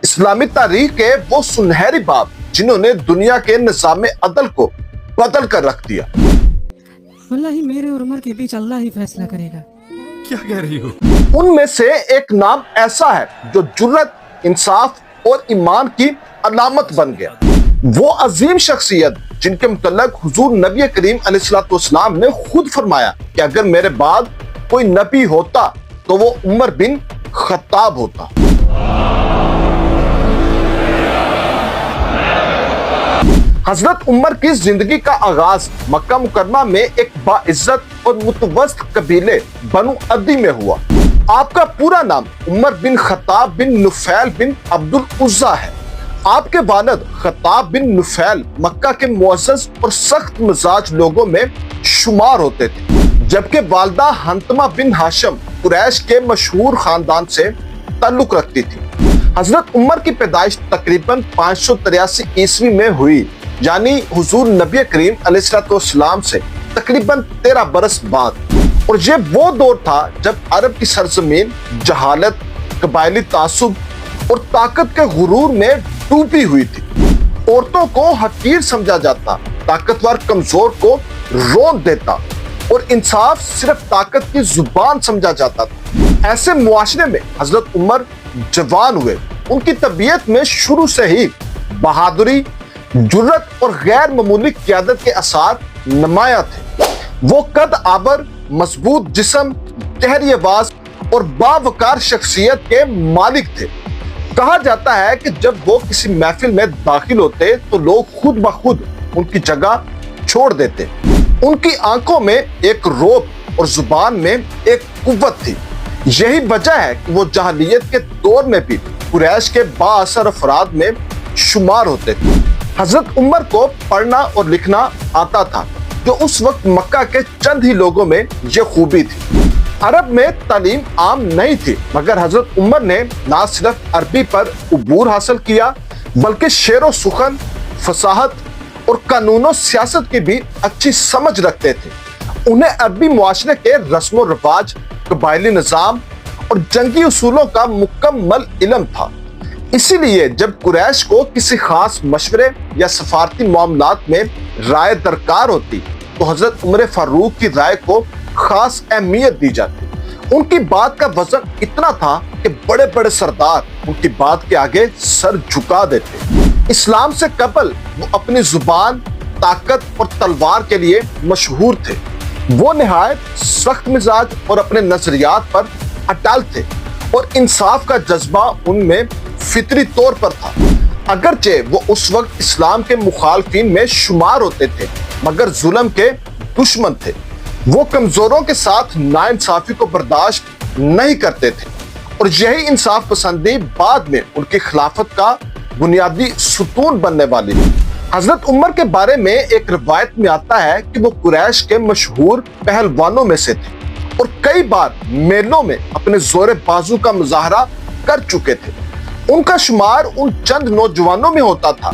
اسلامی تاریخ کے وہ سنہری باب جنہوں نے دنیا کے نظام عدل کو بدل کر رکھ دیا۔ واللہ میرے اور عمر کے بیچ اللہ ہی فیصلہ کرے گا۔ کیا کہہ رہی ہو؟ ان میں سے ایک نام ایسا ہے جو جرت، انصاف اور ایمان کی علامت بن گیا۔ وہ عظیم شخصیت جن کے متعلق حضور نبی کریم علیہ السلام نے خود فرمایا کہ اگر میرے بعد کوئی نبی ہوتا تو وہ عمر بن خطاب ہوتا۔ حضرت عمر کی زندگی کا آغاز مکہ مکرمہ میں ایک باعزت اور متوسط قبیلے بنو عدی میں ہوا۔ آپ کا پورا نام عمر بن خطاب بن نفیل بن عبد العزا ہے۔ آپ کے والد خطاب بن نفیل مکہ کے معزز اور سخت مزاج لوگوں میں شمار ہوتے تھے، جبکہ والدہ حنتمہ بن ہاشم قریش کے مشہور خاندان سے تعلق رکھتی تھی۔ حضرت عمر کی پیدائش تقریباً 583 عیسوی میں ہوئی، یعنی حضور نبی کریم علیہ السلام سے تقریباً 13 برس بعد۔ اور یہ وہ دور تھا جب عرب کی سرزمین جہالت، قبائلی تعصب اور طاقت کے غرور میں ڈوبی ہوئی تھی۔ عورتوں کو حقیر سمجھا جاتا، طاقتور کمزور کو رون دیتا اور انصاف صرف طاقت کی زبان سمجھا جاتا تھا۔ ایسے معاشرے میں حضرت عمر جوان ہوئے۔ ان کی طبیعت میں شروع سے ہی بہادری، جرت اور غیر معمولی قیادت کے اثار نمایاں تھے۔ وہ قد آبر، مضبوط جسم، گہری آواز اور باوقار شخصیت کے مالک تھے۔ کہا جاتا ہے کہ جب وہ کسی محفل میں داخل ہوتے تو لوگ خود بخود ان کی جگہ چھوڑ دیتے۔ ان کی آنکھوں میں ایک روب اور زبان میں ایک قوت تھی۔ یہی وجہ ہے کہ وہ جاہلیت کے دور میں بھی قریش کے بااثر افراد میں شمار ہوتے تھے۔ حضرت عمر کو پڑھنا اور لکھنا آتا تھا، جو اس وقت مکہ کے چند ہی لوگوں میں یہ خوبی تھی۔ عرب میں تعلیم عام نہیں تھی، مگر حضرت عمر نے نہ صرف عربی پر عبور حاصل کیا بلکہ شعر و سخن، فصاحت اور قانون و سیاست کی بھی اچھی سمجھ رکھتے تھے۔ انہیں عربی معاشرے کے رسم و رواج، قبائلی نظام اور جنگی اصولوں کا مکمل علم تھا۔ اسی لیے جب قریش کو کسی خاص مشورے یا سفارتی معاملات میں رائے درکار ہوتی تو حضرت عمر فاروق کی رائے کو خاص اہمیت دی جاتی۔ ان کی بات کا وزن اتنا تھا کہ بڑے بڑے سردار ان کی بات کے آگے سر جھکا دیتے۔ اسلام سے قبل وہ اپنی زبان، طاقت اور تلوار کے لیے مشہور تھے۔ وہ نہایت سخت مزاج اور اپنے نظریات پر اٹل تھے، اور انصاف کا جذبہ ان میں فطری طور پر تھا۔ اگرچہ وہ اس وقت اسلام کے مخالفین میں شمار ہوتے تھے، مگر ظلم کے دشمن تھے۔ وہ کمزوروں کے ساتھ ناانصافی کو برداشت نہیں کرتے تھے، اور یہی انصاف پسندی بعد میں ان کی خلافت کا بنیادی ستون بننے والی تھی۔ حضرت عمر کے بارے میں ایک روایت میں آتا ہے کہ وہ قریش کے مشہور پہلوانوں میں سے تھے اور کئی بار میلوں میں اپنے زور بازو کا مظاہرہ کر چکے تھے۔ ان کا شمار ان چند نوجوانوں میں ہوتا تھا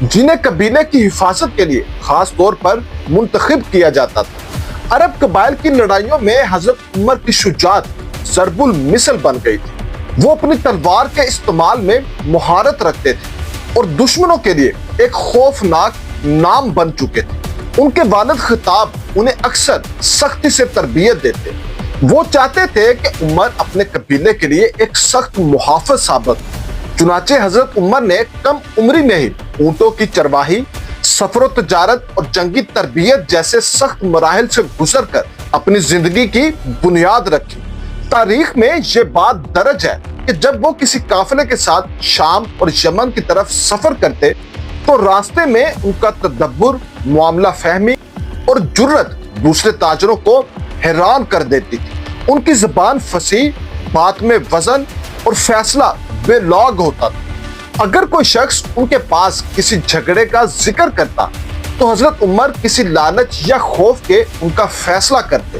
جنہیں قبیلے کی حفاظت کے لیے خاص طور پر منتخب کیا جاتا تھا۔ عرب قبائل کی لڑائیوں میں حضرت عمر کی شجاعت ضرب المثل بن گئی تھی۔ وہ اپنی تلوار کے استعمال میں مہارت رکھتے تھے اور دشمنوں کے لیے ایک خوفناک نام بن چکے تھے۔ ان کے والد خطاب انہیں اکثر سختی سے تربیت دیتے۔ وہ چاہتے تھے کہ عمر اپنے قبیلے کے لیے ایک سخت محافظ ثابت ہو۔ چنانچہ حضرت عمر نے کم عمری میں ہی اونٹوں کی چرواہی، سفر و تجارت اور جنگی تربیت جیسے سخت مراحل سے گزر کر اپنی زندگی کی بنیاد رکھی۔ تاریخ میں یہ بات درج ہے کہ جب وہ کسی قافلے کے ساتھ شام اور یمن کی طرف سفر کرتے تو راستے میں ان کا تدبر، معاملہ فہمی اور جرت دوسرے تاجروں کو حیران کر دیتی تھی۔ ان کی زبان فصیح، بات میں وزن اور فیصلہ بے لوگ ہوتا تھا۔ اگر کوئی شخص ان کے پاس کسی جھگڑے کا ذکر کرتا تو حضرت عمر کسی لالچ یا خوف کے ان کا فیصلہ کرتے۔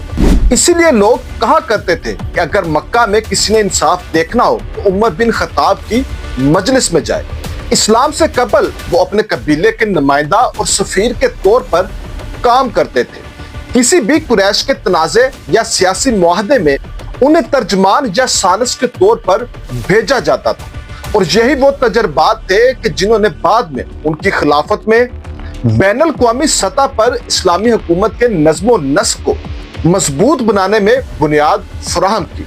اسی لیے لوگ کہا کرتے تھے کہ اگر مکہ میں کسی نے انصاف دیکھنا ہو تو عمر بن خطاب کی مجلس میں جائے۔ اسلام سے قبل وہ اپنے قبیلے کے نمائندہ اور سفیر کے طور پر کام کرتے تھے۔ کسی بھی قریش کے تنازع یا سیاسی معاہدے میں انہیں ترجمان یا ثالث کے طور پر بھیجا جاتا تھا۔ اور یہی وہ تجربات تھے کہ جنہوں نے بعد میں ان کی خلافت میں بین الاقوامی سطح پر اسلامی حکومت کے نظم و نسق کو مضبوط بنانے میں بنیاد فراہم کی۔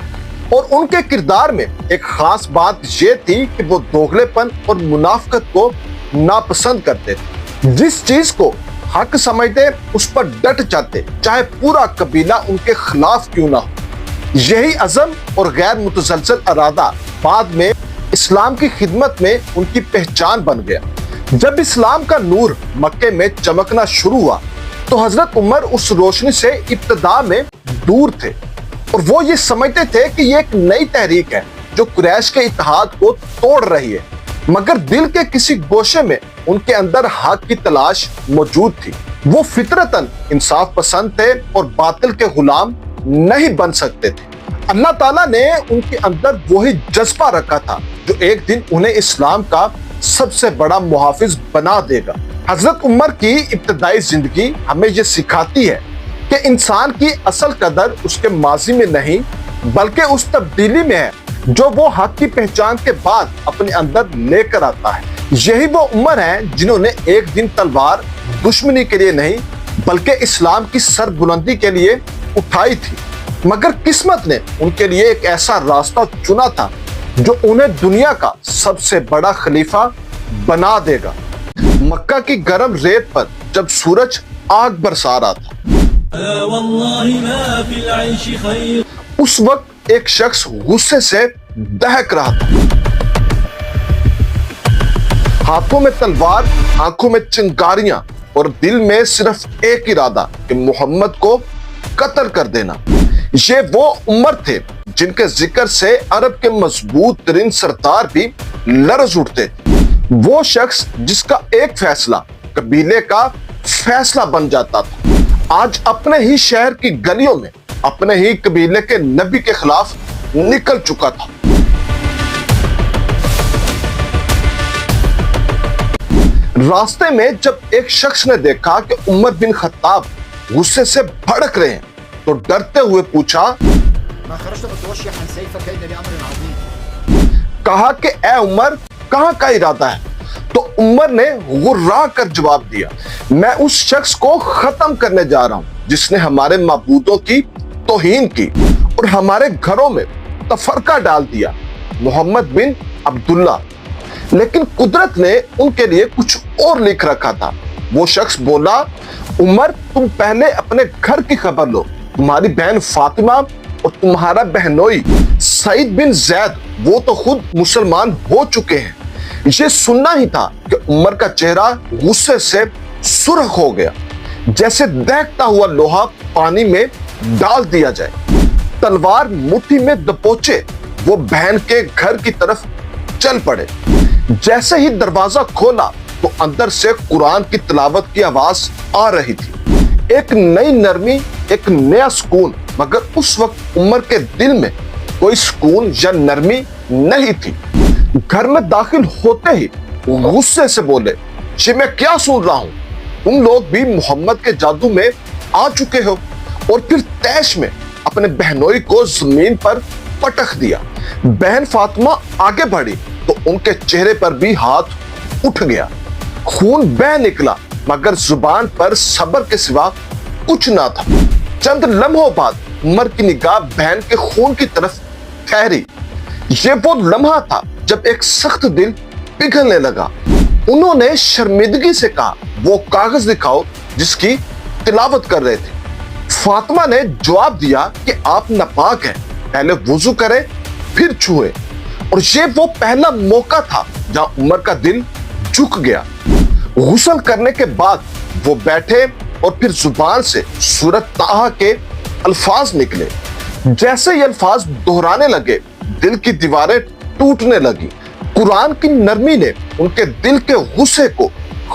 اور ان کے کردار میں ایک خاص بات یہ تھی کہ وہ دوغلے پن اور منافقت کو ناپسند کرتے تھے۔ جس چیز کو حق سمجھتے اس پر ڈٹ جاتے، چاہے پورا قبیلہ ان کے خلاف کیوں نہ ہو۔ یہی عزم اور غیر متزلزل ارادہ بعد میں اسلام کی خدمت میں ان کی پہچان بن گیا۔ جب اسلام کا نور مکے میں چمکنا شروع ہوا تو حضرت عمر اس روشنی سے ابتدا میں دور تھے، اور وہ یہ سمجھتے تھے کہ یہ ایک نئی تحریک ہے جو قریش کے اتحاد کو توڑ رہی ہے، مگر دل کے کسی گوشے میں ان کے اندر حق کی تلاش موجود تھی۔ وہ فطرتاً انصاف پسند تھے اور باطل کے غلام نہیں بن سکتے تھے۔ اللہ تعالیٰ نے ان کے اندر وہی جذبہ رکھا تھا جو ایک دن انہیں اسلام کا سب سے بڑا محافظ بنا دے گا۔ حضرت عمر کی ابتدائی زندگی ہمیں یہ سکھاتی ہے کہ انسان کی اصل قدر اس کے ماضی میں نہیں بلکہ اس تبدیلی میں ہے جو وہ حق کی پہچان کے بعد اپنے اندر لے کر آتا ہے۔ یہی وہ عمر ہیں جنہوں نے ایک دن تلوار دشمنی کے لیے نہیں بلکہ اسلام کی سر بلندی کے لیے اٹھائی تھی، مگر قسمت نے ان کے لیے ایک ایسا راستہ چنا تھا جو انہیں دنیا کا سب سے بڑا خلیفہ بنا دے گا۔ مکہ کی گرم ریت پر جب سورج آگ برسا رہا تھا، اس وقت ایک شخص غصے سے دہک رہا تھا، ہاتھوں میں تلوار، آنکھوں میں چنگاریاں اور دل میں صرف ایک ارادہ کہ محمد کو قتل کر دینا۔ یہ وہ عمر تھے جن کے ذکر سے عرب کے مضبوط ترین سردار بھی لرز اٹھتے، وہ شخص جس کا ایک فیصلہ قبیلے کا فیصلہ بن جاتا تھا، آج اپنے ہی شہر کی گلیوں میں اپنے ہی قبیلے کے نبی کے خلاف نکل چکا تھا۔ راستے میں جب ایک شخص نے دیکھا کہ عمر بن خطاب غصے سے بھڑک رہے ہیں تو ڈرتے ہوئے پوچھا، کہا کہ اے عمر کہاں کا ارادہ ہے؟ تو عمر نے غرا کر جواب دیا، میں اس شخص کو ختم کرنے جا رہا ہوں جس نے ہمارے معبودوں کی توہین کی اور ہمارے گھروں میں تفرقہ ڈال دیا، محمد بن عبداللہ۔ لیکن قدرت نے ان کے لیے کچھ اور لکھ رکھا تھا۔ وہ شخص بولا، عمر تم پہلے اپنے گھر کی خبر لو، تمہاری بہن فاطمہ اور تمہارا بہنوئی سعید بن زید وہ تو خود مسلمان ہو چکے ہیں۔ یہ سننا ہی تھا کہ عمر کا چہرہ غصے سے سرخ ہو گیا، جیسے دہکتا ہوا لوہا پانی میں ڈال دیا جائے۔ تلوار مٹھی میں دبوچے وہ بہن کے گھر کی طرف چل پڑے۔ جیسے ہی دروازہ کھولا تو اندر سے قرآن کی تلاوت کی آواز آ رہی تھی، ایک نئی نرمی، ایک نیا سکون، مگر اس وقت عمر کے دل میں کوئی سکون یا نرمی نہیں تھی۔ گھر میں داخل ہوتے ہی غصے سے بولے، یہ میں کیا سن رہا ہوں؟ تم لوگ بھی محمد کے جادو میں آ چکے ہو۔ اور پھر تیش میں اپنے بہنوئی کو زمین پر پٹخ دیا۔ بہن فاطمہ آگے بڑھی تو ان کے چہرے پر بھی ہاتھ اٹھ گیا، خون بہہ نکلا، مگر زبان پر صبر کے سوا کچھ نہ تھا۔ چند لمحوں بعد عمر کی نگاہ بہن کے خون کی طرف ٹھہری۔ یہ وہ لمحہ تھا جب ایک سخت دل پگھلنے لگا۔ انہوں نے شرمندگی سے کہا، وہ کاغذ دکھاؤ جس کی تلاوت کر رہے تھے۔ فاطمہ نے جواب دیا کہ آپ ناپاک ہیں، پہلے وضو کریں پھر چھوئیں۔ اور یہ وہ پہلا موقع تھا جہاں عمر کا دل جھک گیا۔ غسل کرنے کے بعد وہ بیٹھے اور پھر زبان سے سورۃ طٰہٰ کے الفاظ نکلے۔ جیسے یہ الفاظ دہرانے لگے، دل کی دیواریں ٹوٹنے لگی۔ قرآن کی نرمی نے ان کے دل کے غصے کو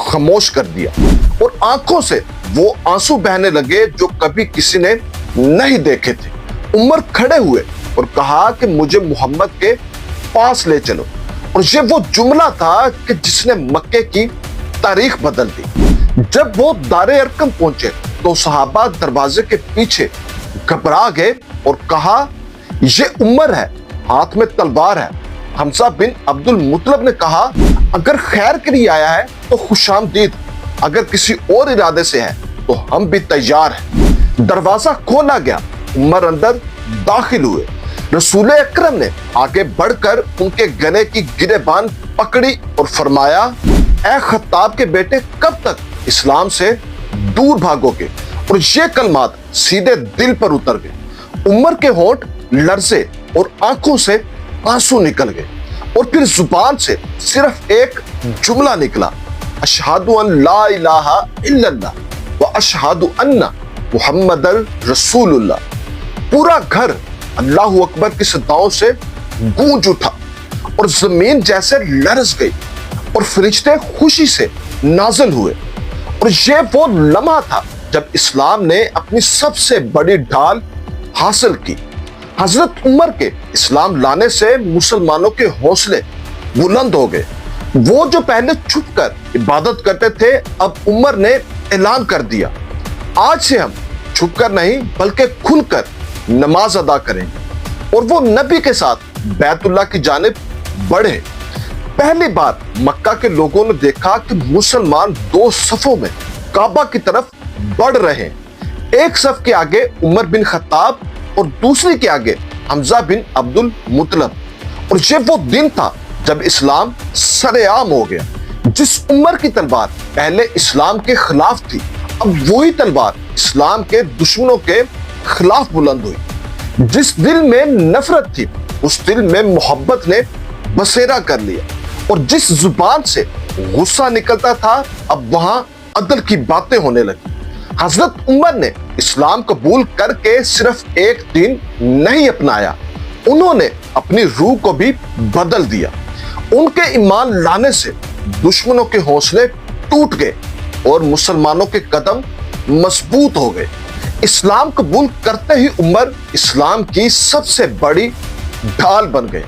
خاموش کر دیا اور آنکھوں سے وہ آنسو بہنے لگے جو کبھی کسی نے نہیں دیکھے تھے۔ عمر کھڑے ہوئے اور کہا کہ مجھے محمد کے پاس لے چلو، اور یہ وہ جملہ تھا کہ جس نے مکے کی تاریخ بدل دی۔ جب وہ دار ارقم پہنچے تو صحابہ دروازے کے پیچھے گھبرا گئے اور کہا، یہ عمر ہے، ہاتھ میں تلوار ہے، حمزہ بن عبد المطلب نے کہا اگر خیر کے لیے آیا ہے تو خوش آمدید، اگر کسی اور ارادے سے ہے تو ہم بھی تیار ہیں۔ دروازہ کھولا گیا، عمر اندر داخل ہوئے۔ رسول اکرم نے آگے بڑھ کر ان کے گلے کی گریبان پکڑی اور فرمایا اے خطاب کے بیٹے، کب تک اسلام سے دور بھاگو گے؟ اور یہ کلمات سیدھے دل پر اتر گئے۔ عمر کے ہونٹ لرزے اور آنکھوں سے آنسو نکل گئے، اور پھر زبان سے صرف ایک جملہ نکلا، اشہد ان لا الہ الا اللہ و اشہد ان محمد رسول اللہ۔ پورا گھر اللہ اکبر کی صداؤں سے گونج اٹھا اور زمین جیسے لرز گئی، اور فرشتے خوشی سے نازل ہوئے۔ اور یہ وہ لمحہ تھا جب اسلام نے اپنی سب سے بڑی ڈھال حاصل کی۔ حضرت عمر کے اسلام لانے سے مسلمانوں کے حوصلے بلند ہو گئے۔ وہ جو پہلے چھپ کر عبادت کرتے تھے، اب عمر نے اعلان کر دیا آج سے ہم چھپ کر نہیں بلکہ کھل کر نماز ادا کریں گے، اور وہ نبی کے ساتھ بیت اللہ کی جانب بڑھے۔ پہلی بار مکہ کے لوگوں نے دیکھا کہ مسلمان دو صفوں میں کعبہ کی طرف بڑھ رہے ہیں، ایک صف کے آگے عمر بن خطاب اور دوسری کے آگے حمزہ بن عبد المطلب۔ اور یہ وہ دن تھا جب اسلام سر عام ہو گیا۔ جس عمر کی تلوار پہلے اسلام کے خلاف تھی، اب وہی تلوار اسلام کے دشمنوں کے خلاف بلند ہوئی۔ جس دل میں نفرت تھی، اس دل میں محبت نے بسیرا کر لیا، اور جس زبان سے غصہ نکلتا تھا، اب وہاں عدل کی باتیں ہونے لگی۔ حضرت عمر نے اسلام قبول کر کے صرف ایک دن نہیں اپنایا، انہوں نے اپنی روح کو بھی بدل دیا۔ ان کے ایمان لانے سے دشمنوں کے حوصلے ٹوٹ گئے اور مسلمانوں کے قدم مضبوط ہو گئے۔ اسلام قبول کرتے ہی عمر اسلام کی سب سے بڑی ڈھال بن گئے۔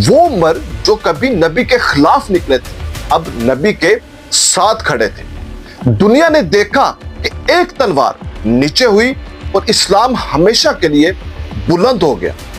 وہ عمر جو کبھی نبی کے خلاف نکلے تھے، اب نبی کے ساتھ کھڑے تھے۔ دنیا نے دیکھا کہ ایک تلوار نیچے ہوئی اور اسلام ہمیشہ کے لیے بلند ہو گیا۔